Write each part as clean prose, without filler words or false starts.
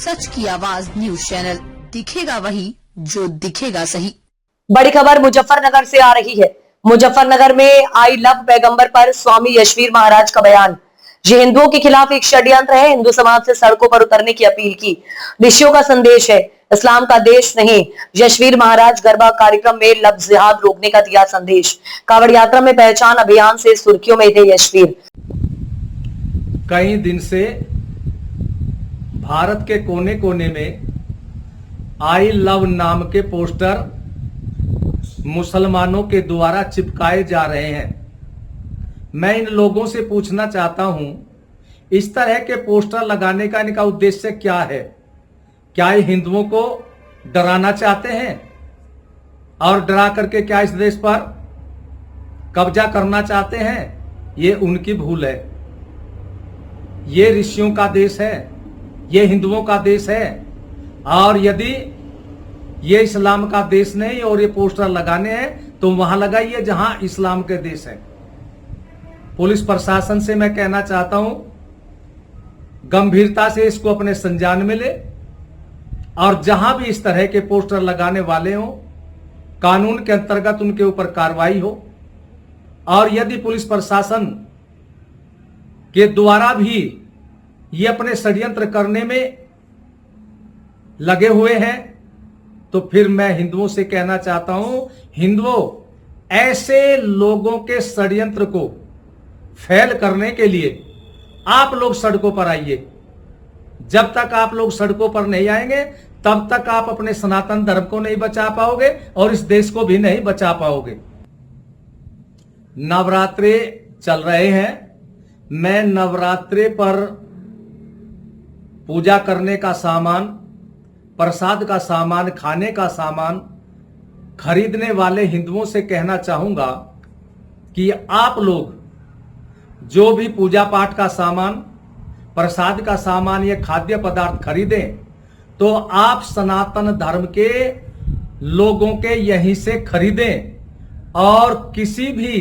सच की आवाज news channel, दिखेगा वही जो दिखेगा सही। बड़ी खबर मुजफ्फरनगर से आ रही है। मुजफ्फरनगर में आई लव पैगंबर पर स्वामी यशवीर महाराज का बयान। ये हिंदुओं के खिलाफ एक षड्यंत्र है। हिंदू समाज से सड़कों पर उतरने की अपील की। ऋषियों का संदेश है, इस्लाम का देश नहीं। यशवीर महाराज गरबा कार्यक्रम में लव जिहाद रोकने का दिया संदेश। कावड़ यात्रा में पहचान अभियान से सुर्खियों में थे यशवीर। कई दिन से भारत के कोने कोने में आई लव नाम के पोस्टर मुसलमानों के द्वारा चिपकाए जा रहे हैं। मैं इन लोगों से पूछना चाहता हूं, इस तरह के पोस्टर लगाने का इनका उद्देश्य क्या है? क्या ये हिंदुओं को डराना चाहते हैं और डरा करके क्या इस देश पर कब्जा करना चाहते हैं? ये उनकी भूल है। ये ऋषियों का देश है, ये हिंदुओं का देश है। और यदि ये इस्लाम का देश नहीं और ये पोस्टर लगाने हैं तो वहां लगाइए जहां इस्लाम के देश है। पुलिस प्रशासन से मैं कहना चाहता हूं, गंभीरता से इसको अपने संज्ञान में ले और जहां भी इस तरह के पोस्टर लगाने वाले हो, कानून के अंतर्गत उनके ऊपर कार्रवाई हो। और यदि पुलिस प्रशासन के द्वारा भी ये अपने षड्यंत्र करने में लगे हुए हैं तो फिर मैं हिंदुओं से कहना चाहता हूं, हिंदुओं, ऐसे लोगों के षड्यंत्र को फैल करने के लिए आप लोग सड़कों पर आइए। जब तक आप लोग सड़कों पर नहीं आएंगे तब तक आप अपने सनातन धर्म को नहीं बचा पाओगे और इस देश को भी नहीं बचा पाओगे। नवरात्रे चल रहे हैं। मैं नवरात्रे पर पूजा करने का सामान, प्रसाद का सामान, खाने का सामान खरीदने वाले हिंदुओं से कहना चाहूंगा कि आप लोग जो भी पूजा पाठ का सामान, प्रसाद का सामान या खाद्य पदार्थ खरीदें तो आप सनातन धर्म के लोगों के यहीं से खरीदें और किसी भी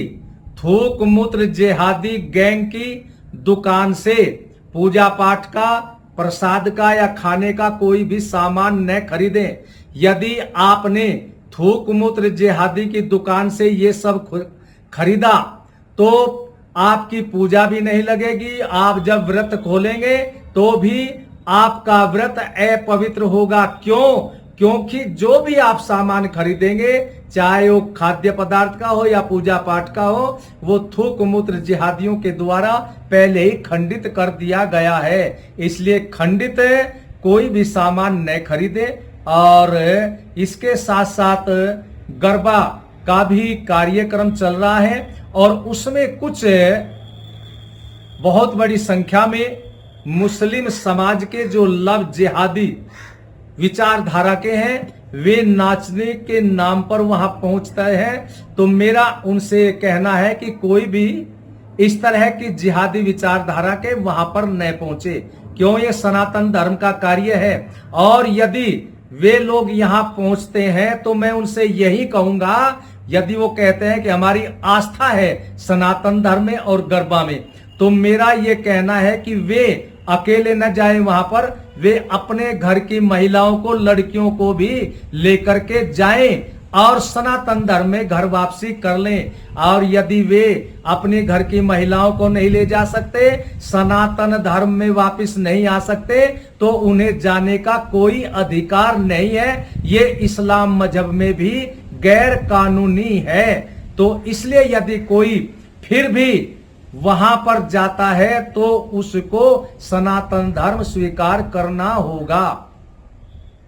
थूक मूत्र जिहादी गैंग की दुकान से पूजा पाठ का, प्रसाद का या खाने का कोई भी सामान न खरीदें। यदि आपने थूक मूत्र जिहादी की दुकान से ये सब खरीदा तो आपकी पूजा भी नहीं लगेगी। आप जब व्रत खोलेंगे तो भी आपका व्रत अपवित्र होगा। क्यों? क्योंकि जो भी आप सामान खरीदेंगे, चाहे वो खाद्य पदार्थ का हो या पूजा पाठ का हो, वो थूक मूत्र जिहादियों के द्वारा पहले ही खंडित कर दिया गया है। इसलिए खंडित कोई भी सामान न खरीदे। और इसके साथ साथ गरबा का भी कार्यक्रम चल रहा है और उसमें कुछ बहुत बड़ी संख्या में मुस्लिम समाज के जो लव जिहादी विचारधारा के हैं वे नाचने के नाम पर वहां पहुंचते हैं। तो मेरा उनसे कहना है कि कोई भी इस तरह की जिहादी विचारधारा के वहां पर न पहुंचे। क्यों? ये सनातन धर्म का कार्य है। और यदि वे लोग यहां पहुंचते हैं तो मैं उनसे यही कहूंगा, यदि वो कहते हैं कि हमारी आस्था है सनातन धर्म में और गरबा में, तो मेरा ये कहना है कि वे अकेले न जाएं वहां पर, वे अपने घर की महिलाओं को, लड़कियों को भी लेकर के जाएं और सनातन धर्म में घर वापसी कर लें। और यदि वे अपने घर की महिलाओं को नहीं ले जा सकते, सनातन धर्म में वापस नहीं आ सकते, तो उन्हें जाने का कोई अधिकार नहीं है। ये इस्लाम मजहब में भी गैर कानूनी है। तो इसलिए यदि कोई फिर भी वहां पर जाता है तो उसको सनातन धर्म स्वीकार करना होगा।